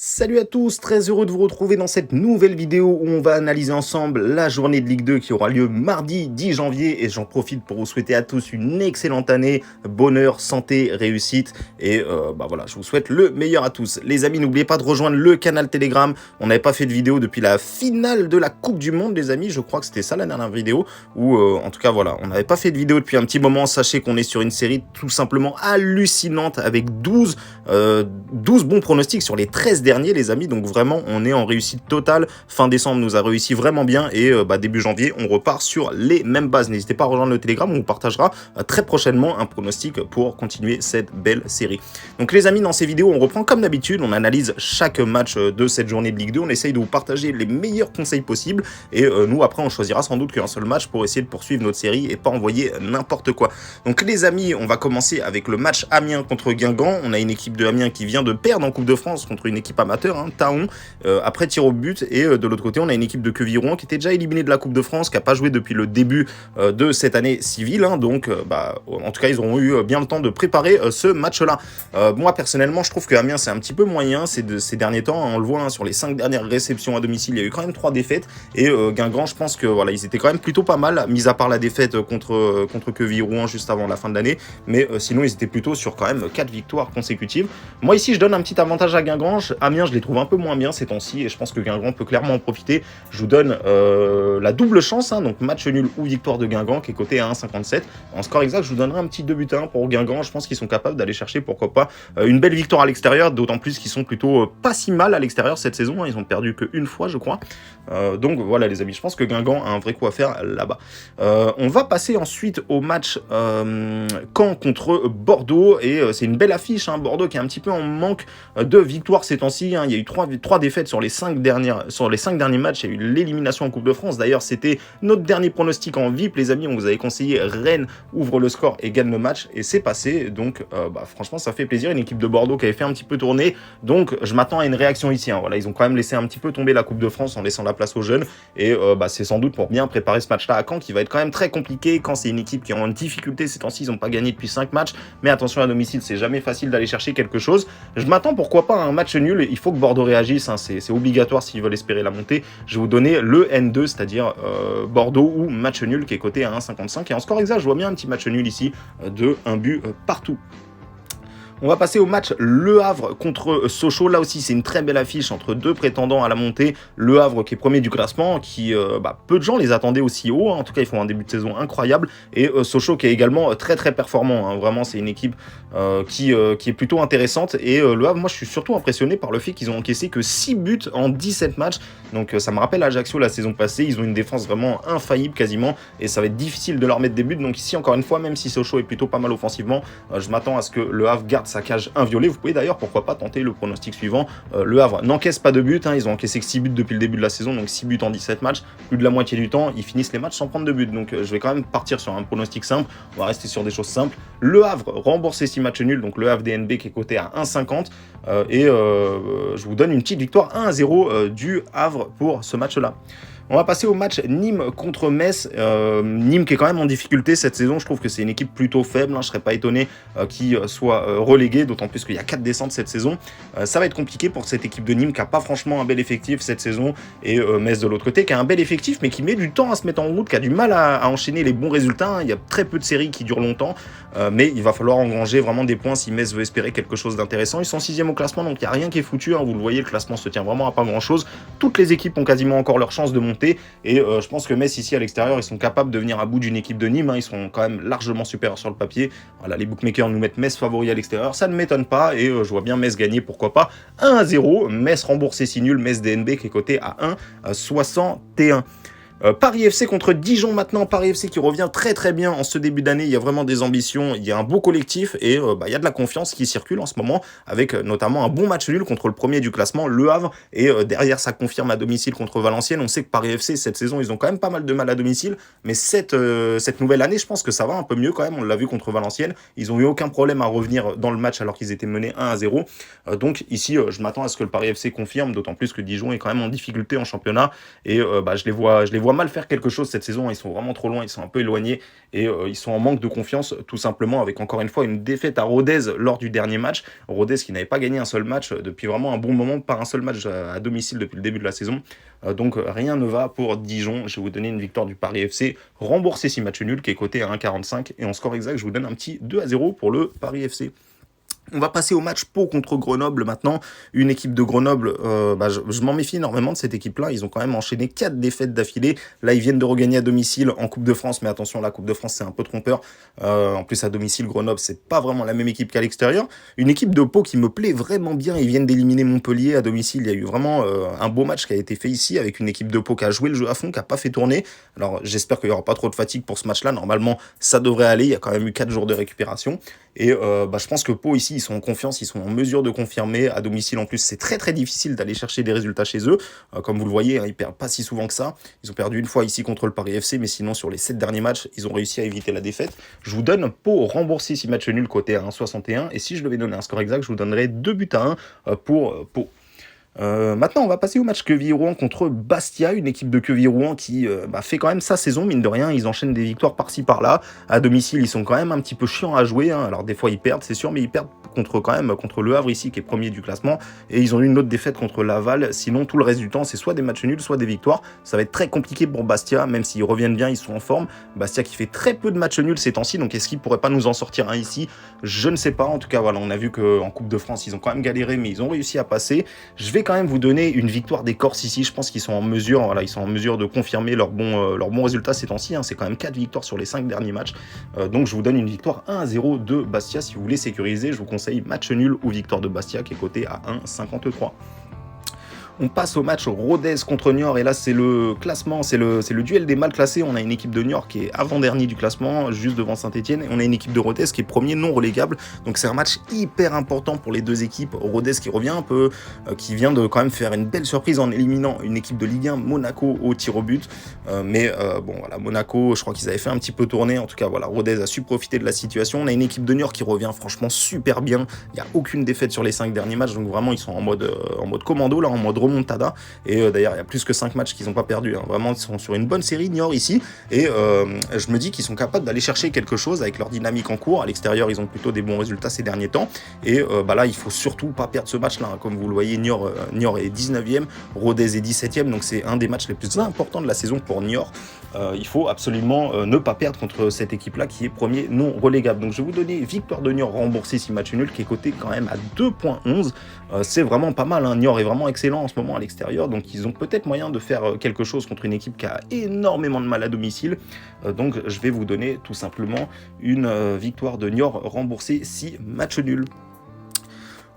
Salut à tous, très heureux de vous retrouver dans cette nouvelle vidéo où on va analyser ensemble la journée de Ligue 2 qui aura lieu mardi 10 janvier et j'en profite pour vous souhaiter à tous une excellente année, bonheur, santé, réussite et voilà, je vous souhaite le meilleur à tous. Les amis, n'oubliez pas de rejoindre le canal Telegram, on n'avait pas fait de vidéo depuis la finale de la Coupe du Monde les amis, je crois que c'était ça la dernière vidéo, où en tout cas voilà, on n'avait pas fait de vidéo depuis un petit moment, sachez qu'on est sur une série tout simplement hallucinante avec 12 bons pronostics sur les 13 derniers les amis, donc vraiment on est en réussite totale. Fin décembre nous a réussi vraiment bien et début janvier on repart sur les mêmes bases. N'hésitez pas à rejoindre le Telegram, on vous partagera très prochainement un pronostic pour continuer cette belle série. Donc les amis, dans ces vidéos on reprend comme d'habitude, on analyse chaque match de cette journée de Ligue 2, on essaye de vous partager les meilleurs conseils possibles et nous après on choisira sans doute qu'un seul match pour essayer de poursuivre notre série et pas envoyer n'importe quoi. Donc les amis, on va commencer avec le match Amiens contre Guingamp. On a une équipe de Amiens qui vient de perdre en Coupe de France contre une équipe amateur, Taon, après tir au but, et de l'autre côté on a une équipe de Quevilly-Rouen qui était déjà éliminée de la Coupe de France, qui n'a pas joué depuis le début de cette année civile, donc en tout cas ils auront eu bien le temps de préparer ce match là. Moi personnellement je trouve que Amiens c'est un petit peu moyen ces derniers temps, on le voit sur les 5 dernières réceptions à domicile, il y a eu quand même 3 défaites, et Guingamp je pense que voilà, ils étaient quand même plutôt pas mal, mis à part la défaite contre Quevilly-Rouen juste avant la fin de l'année, mais sinon ils étaient plutôt sur quand même 4 victoires consécutives. Moi ici je donne un petit avantage à Guingamp, Amiens je les trouve un peu moins bien ces temps-ci et je pense que Guingamp peut clairement en profiter. Je vous donne la double chance, donc match nul ou victoire de Guingamp qui est coté à 1,57. En score exact, je vous donnerai un petit 2-1 pour Guingamp. Je pense qu'ils sont capables d'aller chercher, pourquoi pas, une belle victoire à l'extérieur, d'autant plus qu'ils sont plutôt pas si mal à l'extérieur cette saison. Ils ont perdu qu'une fois, je crois. Donc voilà les amis, je pense que Guingamp a un vrai coup à faire là-bas. On va passer ensuite au match Caen contre Bordeaux et c'est une belle affiche, Bordeaux qui est un petit peu en manque de victoire ces temps-ci. Il y a eu 3 défaites sur les 5 derniers matchs. Il y a eu l'élimination en Coupe de France. D'ailleurs, c'était notre dernier pronostic en VIP, les amis. On vous avait conseillé Rennes ouvre le score et gagne le match. Et c'est passé. Donc, franchement, ça fait plaisir. Une équipe de Bordeaux qui avait fait un petit peu tourner. Donc, je m'attends à une réaction ici. Voilà, ils ont quand même laissé un petit peu tomber la Coupe de France en laissant la place aux jeunes. Et c'est sans doute pour bien préparer ce match-là à Caen qui va être quand même très compliqué. Caen, c'est une équipe qui est en difficulté ces temps-ci. Ils n'ont pas gagné depuis 5 matchs. Mais attention, à domicile, c'est jamais facile d'aller chercher quelque chose. Je m'attends, pourquoi pas, à un match nul. Il faut que Bordeaux réagisse, c'est obligatoire s'ils veulent espérer la montée. Je vais vous donner le N2, c'est-à-dire Bordeaux ou match nul qui est coté à 1,55. Et en score exact, je vois bien un petit match nul ici de 1 but partout. On va passer au match Le Havre contre Sochaux. Là aussi, c'est une très belle affiche entre deux prétendants à la montée. Le Havre qui est premier du classement, qui peu de gens les attendaient aussi haut. En tout cas, ils font un début de saison incroyable. Et Sochaux qui est également très très performant. Vraiment, c'est une équipe qui est plutôt intéressante. Et Le Havre, moi, je suis surtout impressionné par le fait qu'ils ont encaissé que 6 buts en 17 matchs. Donc, ça me rappelle Ajaccio la saison passée. Ils ont une défense vraiment infaillible quasiment. Et ça va être difficile de leur mettre des buts. Donc ici, encore une fois, même si Sochaux est plutôt pas mal offensivement, je m'attends à ce que Le Havre garde sa cage inviolée. Vous pouvez d'ailleurs, pourquoi pas, tenter le pronostic suivant. Le Havre n'encaisse pas de but, ils ont encaissé que 6 buts depuis le début de la saison, donc 6 buts en 17 matchs, plus de la moitié du temps, ils finissent les matchs sans prendre de but. Donc je vais quand même partir sur un pronostic simple, on va rester sur des choses simples. Le Havre rembourse ses 6 matchs nuls, donc le Havre DNB qui est coté à 1,50, je vous donne une petite victoire 1-0 du Havre pour ce match-là. On va passer au match Nîmes contre Metz. Nîmes qui est quand même en difficulté cette saison. Je trouve que c'est une équipe plutôt faible. Je ne serais pas étonné qu'il soit relégué, d'autant plus qu'il y a 4 descentes cette saison. Ça va être compliqué pour cette équipe de Nîmes qui n'a pas franchement un bel effectif cette saison. Et Metz de l'autre côté qui a un bel effectif mais qui met du temps à se mettre en route, qui a du mal à enchaîner les bons résultats. Il y a très peu de séries qui durent longtemps. Mais il va falloir engranger vraiment des points si Metz veut espérer quelque chose d'intéressant. Ils sont 6e au classement, donc il n'y a rien qui est foutu. Vous le voyez, le classement se tient vraiment à pas grand-chose. Toutes les équipes ont quasiment encore leur chance de monter. Et je pense que Metz ici à l'extérieur, ils sont capables de venir à bout d'une équipe de Nîmes. Ils sont quand même largement supérieurs sur le papier. Voilà, les bookmakers nous mettent Metz favori à l'extérieur. Ça ne m'étonne pas et je vois bien Metz gagner, pourquoi pas, 1-0. Metz rembourse ses nuls. Metz DNB qui est coté à 1,61. Paris FC contre Dijon maintenant. Paris FC qui revient très très bien en ce début d'année. Il y a vraiment des ambitions, il y a un beau collectif et il y a de la confiance qui circule en ce moment avec notamment un bon match nul contre le premier du classement, Le Havre. Et derrière, ça confirme à domicile contre Valenciennes. On sait que Paris FC, cette saison, ils ont quand même pas mal de mal à domicile. Mais cette nouvelle année, je pense que ça va un peu mieux quand même. On l'a vu contre Valenciennes. Ils n'ont eu aucun problème à revenir dans le match alors qu'ils étaient menés 1-0. Donc ici, je m'attends à ce que le Paris FC confirme, d'autant plus que Dijon est quand même en difficulté en championnat. Et je les vois doit mal faire quelque chose cette saison. Ils sont vraiment trop loin, ils sont un peu éloignés et ils sont en manque de confiance, tout simplement, avec encore une fois une défaite à Rodez lors du dernier match. Rodez qui n'avait pas gagné un seul match depuis vraiment un bon moment, pas un seul match à domicile depuis le début de la saison. Donc rien ne va pour Dijon. Je vais vous donner une victoire du Paris FC, remboursé 6 matchs nuls, qui est coté à 1,45. Et en score exact, je vous donne un petit 2-0 pour le Paris FC. On va passer au match Pau contre Grenoble maintenant. Une équipe de Grenoble, je m'en méfie énormément de cette équipe-là. Ils ont quand même enchaîné 4 défaites d'affilée. Là, ils viennent de regagner à domicile en Coupe de France. Mais attention, la Coupe de France, c'est un peu trompeur. En plus, à domicile, Grenoble, c'est pas vraiment la même équipe qu'à l'extérieur. Une équipe de Pau qui me plaît vraiment bien. Ils viennent d'éliminer Montpellier à domicile. Il y a eu vraiment un beau match qui a été fait ici avec une équipe de Pau qui a joué le jeu à fond, qui n'a pas fait tourner. Alors, j'espère qu'il n'y aura pas trop de fatigue pour ce match-là. Normalement, ça devrait aller. Il y a quand même eu 4 jours de récupération. Et je pense que Pau, ici, ils sont en confiance, ils sont en mesure de confirmer. À domicile, en plus, c'est très très difficile d'aller chercher des résultats chez eux. Comme vous le voyez, hein, ils perdent pas si souvent que ça. Ils ont perdu une fois ici contre le Paris FC, mais sinon, sur les 7 derniers matchs, ils ont réussi à éviter la défaite. Je vous donne Pau remboursé 6 matchs nuls côté à 1,61. Et si je devais donner un score exact, je vous donnerais 2 buts à 1 pour Pau. Maintenant, on va passer au match Quevilly-Rouen contre Bastia, une équipe de Quevilly-Rouen qui fait quand même sa saison, mine de rien. Ils enchaînent des victoires par-ci par-là. À domicile, ils sont quand même un petit peu chiants à jouer, hein. Alors des fois, ils perdent, c'est sûr, mais ils perdent contre Le Havre ici, qui est premier du classement. Et ils ont eu une autre défaite contre Laval. Sinon, tout le reste du temps, c'est soit des matchs nuls, soit des victoires. Ça va être très compliqué pour Bastia, même s'ils reviennent bien, ils sont en forme. Bastia qui fait très peu de matchs nuls ces temps-ci, donc est-ce qu'ils pourraient pas nous en sortir un ici? Je ne sais pas. En tout cas, voilà, on a vu qu'en Coupe de France, ils ont quand même galéré, mais ils ont réussi à passer. Je vais quand même vous donner une victoire des Corses ici. Je pense qu'ils sont en mesure, ils sont en mesure de confirmer leur bon résultat ces temps-ci, hein. C'est quand même 4 victoires sur les 5 derniers matchs. Donc je vous donne une victoire 1-0 de Bastia. Si vous voulez sécuriser, je vous conseille match nul ou victoire de Bastia qui est coté à 1,53. On passe au match Rodez contre Niort, et là c'est le classement, c'est le duel des mal classés. On a une équipe de Niort qui est avant-dernier du classement, juste devant Saint-Etienne, et on a une équipe de Rodez qui est premier non relégable. Donc c'est un match hyper important pour les deux équipes. Rodez qui revient un peu, qui vient de quand même faire une belle surprise en éliminant une équipe de Ligue 1, Monaco, au tir au but. Monaco, je crois qu'ils avaient fait un petit peu tourner. En tout cas, voilà, Rodez a su profiter de la situation. On a une équipe de Niort qui revient franchement super bien. Il n'y a aucune défaite sur les 5 derniers matchs, donc vraiment ils sont en mode commando, là, en mode remontada. Et d'ailleurs, il y a plus que 5 matchs qu'ils n'ont pas perdu, hein. Vraiment, ils sont sur une bonne série, Niort, ici. Et je me dis qu'ils sont capables d'aller chercher quelque chose avec leur dynamique en cours. À l'extérieur, ils ont plutôt des bons résultats ces derniers temps. Et là, il faut surtout pas perdre ce match-là, hein. Comme vous le voyez, Niort est 19e, Rodez est 17e. Donc c'est un des matchs les plus importants de la saison pour Niort. Il faut absolument ne pas perdre contre cette équipe-là qui est premier non relégable. Donc je vais vous donner victoire de Niort remboursée 6 matchs nuls, qui est coté quand même à 2,11. C'est vraiment pas mal, hein. Niort est vraiment excellent en ce moment à l'extérieur, donc ils ont peut-être moyen de faire quelque chose contre une équipe qui a énormément de mal à domicile. Donc je vais vous donner tout simplement une victoire de Niort remboursée 6 matchs nuls.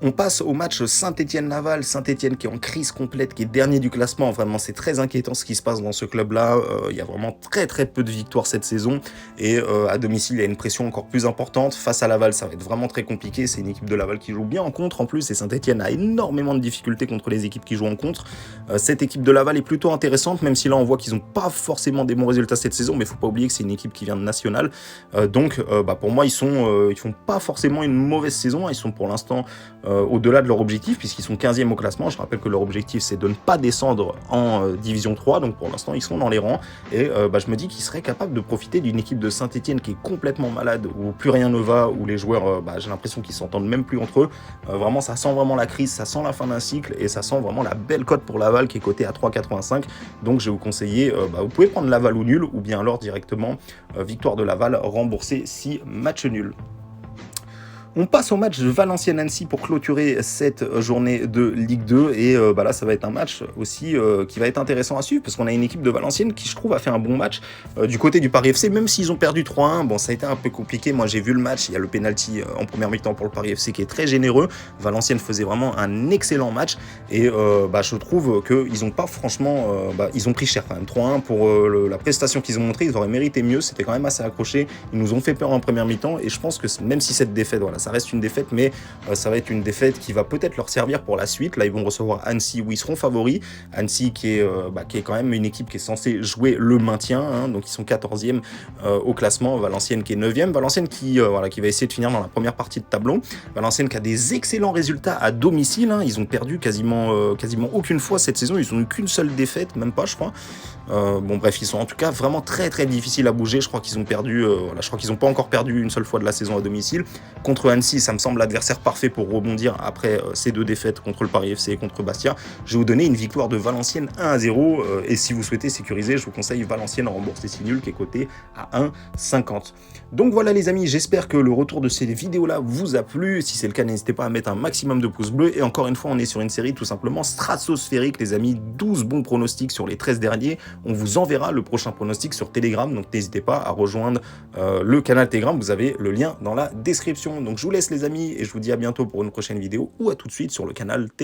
On passe au match Saint-Etienne-Laval. Saint-Etienne qui est en crise complète, qui est dernier du classement. Vraiment, c'est très inquiétant ce qui se passe dans ce club-là. Il y a vraiment très très peu de victoires cette saison. Et à domicile, il y a une pression encore plus importante. Face à Laval, ça va être vraiment très compliqué. C'est une équipe de Laval qui joue bien en contre en plus. Et Saint-Etienne a énormément de difficultés contre les équipes qui jouent en contre. Cette équipe de Laval est plutôt intéressante, même si là, on voit qu'ils n'ont pas forcément des bons résultats cette saison. Mais il ne faut pas oublier que c'est une équipe qui vient de nationale. Pour moi, ils font pas forcément une mauvaise saison. Ils sont pour l'instant au-delà de leur objectif, puisqu'ils sont 15e au classement. Je rappelle que leur objectif, c'est de ne pas descendre en Division 3, donc pour l'instant, ils sont dans les rangs, et je me dis qu'ils seraient capables de profiter d'une équipe de Saint-Etienne qui est complètement malade, où plus rien ne va, où les joueurs, j'ai l'impression qu'ils s'entendent même plus entre eux. Vraiment, ça sent vraiment la crise, ça sent la fin d'un cycle, et ça sent vraiment la belle cote pour Laval, qui est cotée à 3,85. Donc je vais vous conseiller, vous pouvez prendre Laval ou nul, ou bien alors directement victoire de Laval, remboursée 6 matchs nuls. On passe au match de Valenciennes-Annecy pour clôturer cette journée de Ligue 2. Et là, ça va être un match aussi qui va être intéressant à suivre, parce qu'on a une équipe de Valenciennes qui, je trouve, a fait un bon match du côté du Paris FC, même s'ils ont perdu 3-1. Bon, ça a été un peu compliqué. Moi, j'ai vu le match. Il y a le penalty en première mi-temps pour le Paris FC qui est très généreux. Valenciennes faisait vraiment un excellent match. Et je trouve qu'ils n'ont pas franchement... ils ont pris cher quand même. 3-1 pour la prestation qu'ils ont montrée. Ils auraient mérité mieux. C'était quand même assez accroché. Ils nous ont fait peur en première mi-temps. Et je pense que même si cette défaite, voilà, ça reste une défaite, mais ça va être une défaite qui va peut-être leur servir pour la suite. Là, ils vont recevoir Annecy où ils seront favoris. Annecy qui est quand même une équipe qui est censée jouer le maintien, hein, donc ils sont 14e au classement. Valenciennes qui est 9e. Valenciennes qui va essayer de finir dans la première partie de tableau. Valenciennes qui a des excellents résultats à domicile, hein. Ils ont perdu quasiment aucune fois cette saison. Ils n'ont eu qu'une seule défaite, même pas, je crois. Bon bref, ils sont en tout cas vraiment très très difficiles à bouger. Je crois qu'ils ont perdu, je crois qu'ils n'ont pas encore perdu une seule fois de la saison à domicile. Contre Annecy, ça me semble l'adversaire parfait pour rebondir après ces deux défaites contre le Paris FC et contre Bastia. Je vais vous donner une victoire de Valenciennes 1-0. Et si vous souhaitez sécuriser, je vous conseille Valenciennes en remboursé si nul qui est coté à 1,50. Donc voilà les amis, j'espère que le retour de ces vidéos-là vous a plu. Si c'est le cas, n'hésitez pas à mettre un maximum de pouces bleus. Et encore une fois, on est sur une série tout simplement stratosphérique, les amis. 12 bons pronostics sur les 13 derniers. On vous enverra le prochain pronostic sur Telegram. Donc n'hésitez pas à rejoindre le canal Telegram. Vous avez le lien dans la description. Donc je vous laisse les amis et je vous dis à bientôt pour une prochaine vidéo ou à tout de suite sur le canal Telegram.